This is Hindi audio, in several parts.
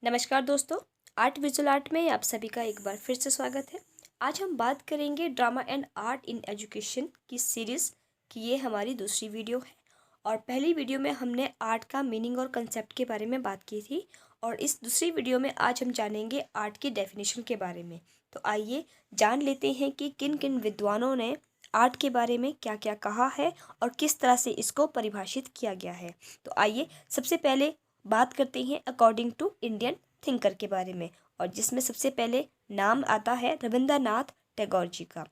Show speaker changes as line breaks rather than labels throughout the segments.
नमस्कार दोस्तों, आर्ट विजुअल आर्ट में आप सभी का एक बार फिर से स्वागत है। आज हम बात करेंगे drama and art in education की सीरीज़ की। ये हमारी दूसरी वीडियो है और पहली वीडियो में हमने आर्ट का मीनिंग और कंसेप्ट के बारे में बात की थी और इस दूसरी वीडियो में आज हम जानेंगे आर्ट की डेफिनेशन के बारे में। तो आइए जान लेते हैं कि किन किन विद्वानों ने आर्ट के बारे में क्या क्या कहा है और किस तरह से इसको परिभाषित किया गया है। तो आइए सबसे पहले बात करते हैं अकॉर्डिंग टू इंडियन थिंकर के बारे में, और जिसमें सबसे पहले नाम आता है रविंद्रनाथ टैगोर जी का।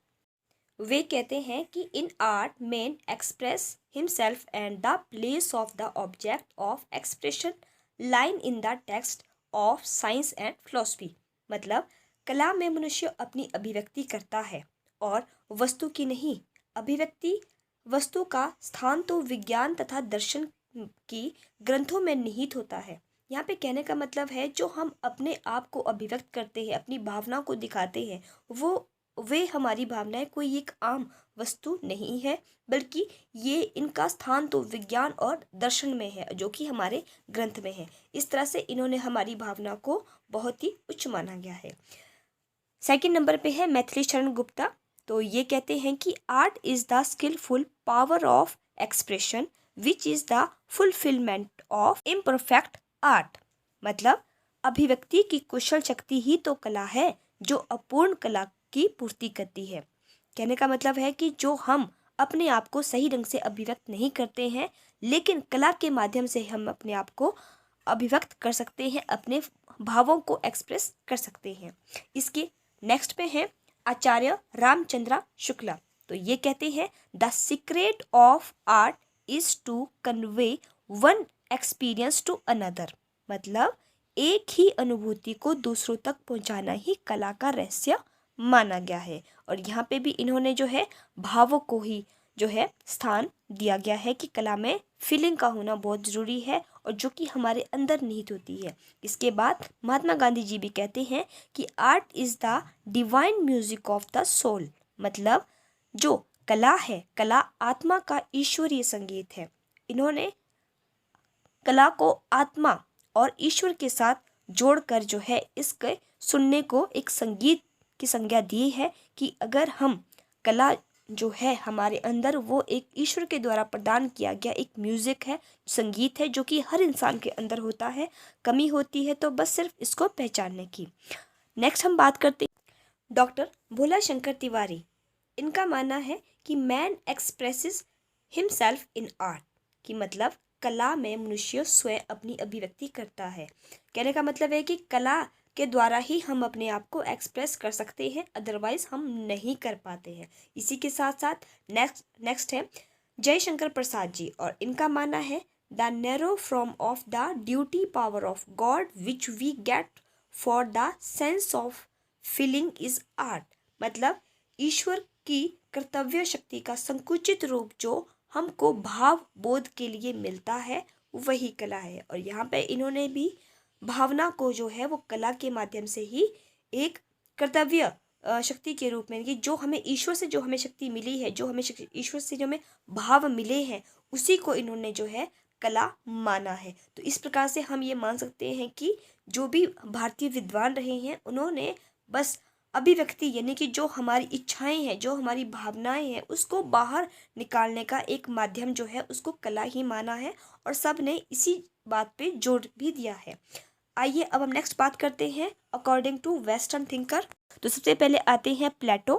वे कहते हैं कि इन art man express himself and the place of the object of expression line in the text of science and philosophy. मतलब कला में मनुष्य अपनी अभिव्यक्ति करता है और वस्तु की नहीं। अभिव्यक्ति वस्तु का स्थान तो विज्ञान तथा दर्शन की ग्रंथों में निहित होता है। यहाँ पे कहने का मतलब है जो हम अपने आप को अभिव्यक्त करते हैं, अपनी भावना को दिखाते हैं, वे हमारी भावनाएं कोई एक आम वस्तु नहीं है, बल्कि ये इनका स्थान तो विज्ञान और दर्शन में है, जो कि हमारे ग्रंथ में है। इस तरह से इन्होंने हमारी भावना को बहुत ही उच्च माना गया है। सेकंड नंबर पे है मैथिली शरण गुप्ता। तो ये कहते हैं कि art is the skillful power of expression which is the fulfilment of imperfect art. मतलब अभिव्यक्ति की कुशल शक्ति ही तो कला है जो अपूर्ण कला की पूर्ति करती है। कहने का मतलब है कि जो हम अपने आप को सही ढंग से अभिव्यक्त नहीं करते हैं, लेकिन कला के माध्यम से हम अपने आप को अभिव्यक्त कर सकते हैं, अपने भावों को एक्सप्रेस कर सकते हैं। इसके नेक्स्ट पे है आचार्य रामचंद्र शुक्ला। तो ये कहते हैं the secret of art is to convey one experience to another. मतलब एक ही अनुभूति को दूसरों तक पहुंचाना ही कला का रहस्य माना गया है। और यहाँ पे भी इन्होंने जो है भावों को ही जो है स्थान दिया गया है कि कला में फीलिंग का होना बहुत ज़रूरी है और जो कि हमारे अंदर निहित होती है। इसके बाद महात्मा गांधी जी भी कहते हैं कि art is the divine music of the soul. मतलब जो कला है, कला आत्मा का ईश्वरीय संगीत है। इन्होंने कला को आत्मा और ईश्वर के साथ जोड़कर जो है इसके सुनने को एक संगीत की संज्ञा दी है कि अगर हम कला जो है हमारे अंदर, वो एक ईश्वर के द्वारा प्रदान किया गया एक म्यूजिक है, संगीत है, जो कि हर इंसान के अंदर होता है। कमी होती है तो बस सिर्फ इसको पहचानने की। नेक्स्ट हम बात करते हैं डॉक्टर भोला शंकर तिवारी। इनका मानना है कि man expresses himself in art, कि मतलब कला में मनुष्य स्वयं अपनी अभिव्यक्ति करता है। कहने का मतलब है कि कला के द्वारा ही हम अपने आप को एक्सप्रेस कर सकते हैं, अदरवाइज हम नहीं कर पाते हैं। इसी के साथ साथ नेक्स्ट है जयशंकर प्रसाद जी, और इनका मानना है the narrow from of the duty power of God which we get for the sense of feeling is art. मतलब ईश्वर की कर्तव्य शक्ति का संकुचित रूप जो हमको भाव बोध के लिए मिलता है, वही कला है। और यहाँ पे इन्होंने भी भावना को जो है वो कला के माध्यम से ही एक कर्तव्य शक्ति के रूप में, कि जो हमें ईश्वर से जो हमें शक्ति मिली है, जो हमें ईश्वर से जो हमें भाव मिले हैं, उसी को इन्होंने जो है कला माना है। तो इस प्रकार से हम ये मान सकते हैं कि जो भी भारतीय विद्वान रहे हैं, उन्होंने बस अभिव्यक्ति यानी कि जो हमारी इच्छाएं हैं, जो हमारी भावनाएं हैं, उसको बाहर निकालने का एक माध्यम जो है उसको कला ही माना है, और सब ने इसी बात पे जोर भी दिया है। आइए अब हम नेक्स्ट बात करते हैं अकॉर्डिंग टू वेस्टर्न थिंकर। तो सबसे पहले आते हैं प्लेटो।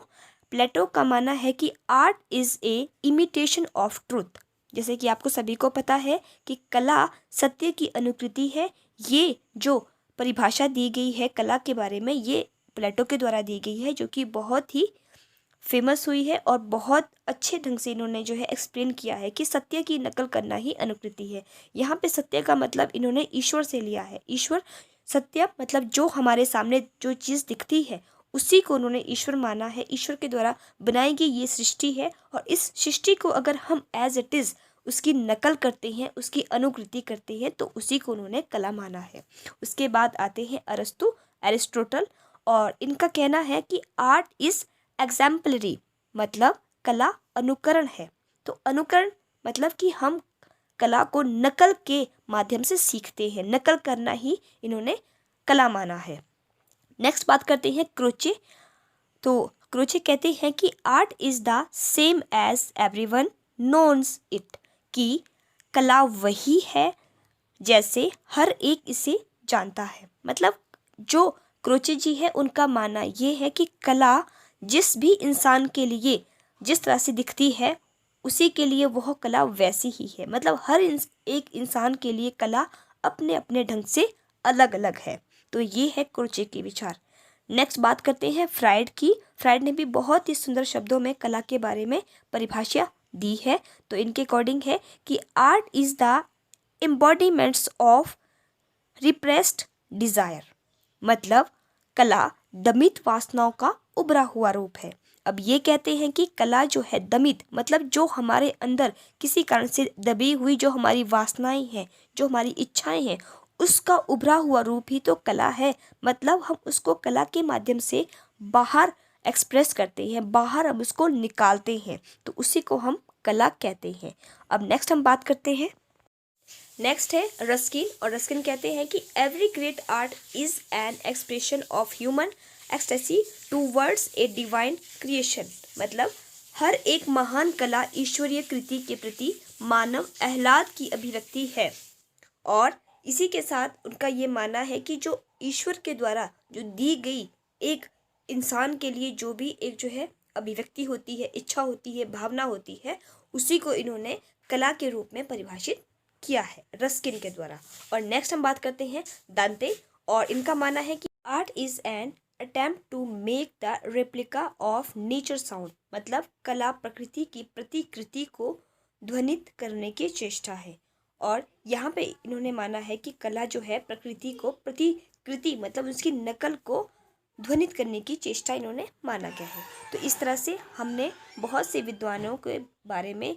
प्लेटो का मानना है कि art is a imitation of truth. जैसे कि आपको सभी को पता है कि कला सत्य की अनुकृति है। ये जो परिभाषा दी गई है कला के बारे में, ये प्लेटो के द्वारा दी गई है, जो कि बहुत ही फेमस हुई है और बहुत अच्छे ढंग से इन्होंने जो है एक्सप्लेन किया है कि सत्य की नकल करना ही अनुकृति है। यहाँ पे सत्य का मतलब इन्होंने ईश्वर से लिया है। ईश्वर सत्य मतलब जो हमारे सामने जो चीज़ दिखती है उसी को उन्होंने ईश्वर माना है। ईश्वर के द्वारा बनाई गई ये सृष्टि है, और इस सृष्टि को अगर हम एज इट इज़ उसकी नकल करते हैं, उसकी अनुकृति करते हैं, तो उसी को उन्होंने कला माना है। उसके बाद आते हैं अरस्तु, एरिस्टोटल, और इनका कहना है कि आर्ट इज एग्जाम्पलरी। मतलब कला अनुकरण है। तो अनुकरण मतलब कि हम कला को नकल के माध्यम से सीखते हैं। नकल करना ही इन्होंने कला माना है। नेक्स्ट बात करते हैं क्रोचे। तो क्रोचे कहते हैं कि art is the same as everyone knows it, कि कला वही है जैसे हर एक इसे जानता है। मतलब जो क्रोचे जी है उनका मानना ये है कि कला जिस भी इंसान के लिए जिस तरह से दिखती है उसी के लिए वह कला वैसी ही है। मतलब हर एक इंसान के लिए कला अपने अपने ढंग से अलग अलग है। तो ये है क्रोचे के विचार। नेक्स्ट बात करते हैं फ्राइड की। फ्राइड ने भी बहुत ही सुंदर शब्दों में कला के बारे में परिभाषा दी है। तो इनके अकॉर्डिंग है कि art is the embodiments of repressed desire. मतलब कला दमित वासनाओं का उभरा हुआ रूप है। अब ये कहते हैं कि कला जो है दमित, मतलब जो हमारे अंदर किसी कारण से दबी हुई जो हमारी वासनाएं हैं, जो हमारी इच्छाएं हैं, उसका उभरा हुआ रूप ही तो कला है। मतलब हम उसको कला के माध्यम से बाहर एक्सप्रेस करते हैं, बाहर हम उसको निकालते हैं, तो उसी को हम कला कहते हैं। अब नेक्स्ट हम बात करते हैं, नेक्स्ट है रस्किन। और रस्किन कहते हैं कि every great art is an expression of human ecstasy towards a divine creation. मतलब हर एक महान कला ईश्वरीय कृति के प्रति मानव आह्लाद की अभिव्यक्ति है। और इसी के साथ उनका ये मानना है कि जो ईश्वर के द्वारा जो दी गई एक इंसान के लिए जो भी एक जो है अभिव्यक्ति होती है, इच्छा होती है, भावना होती है, उसी को इन्होंने कला के रूप में परिभाषित किया है रस्किन के द्वारा। और नेक्स्ट हम बात करते हैं दांते। और इनका मानना है कि art is an attempt to make the replica of nature sound. मतलब कला प्रकृति की प्रतिकृति को ध्वनित करने की चेष्टा है। और यहाँ पे इन्होंने माना है कि कला जो है प्रकृति को प्रतिकृति मतलब उसकी नकल को ध्वनित करने की चेष्टा इन्होंने माना गया है। तो इस तरह से हमने बहुत से विद्वानों के बारे में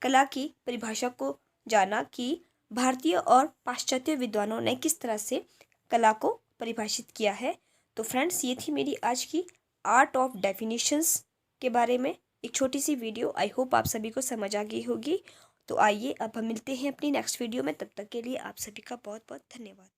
कला की परिभाषा को जाना कि भारतीय और पाश्चात्य विद्वानों ने किस तरह से कला को परिभाषित किया है। तो फ्रेंड्स, ये थी मेरी आज की आर्ट ऑफ डेफिनेशंस के बारे में एक छोटी सी वीडियो। आई होप आप सभी को समझ आ गई होगी। तो आइए अब हम मिलते हैं अपनी नेक्स्ट वीडियो में। तब तक के लिए आप सभी का बहुत बहुत धन्यवाद।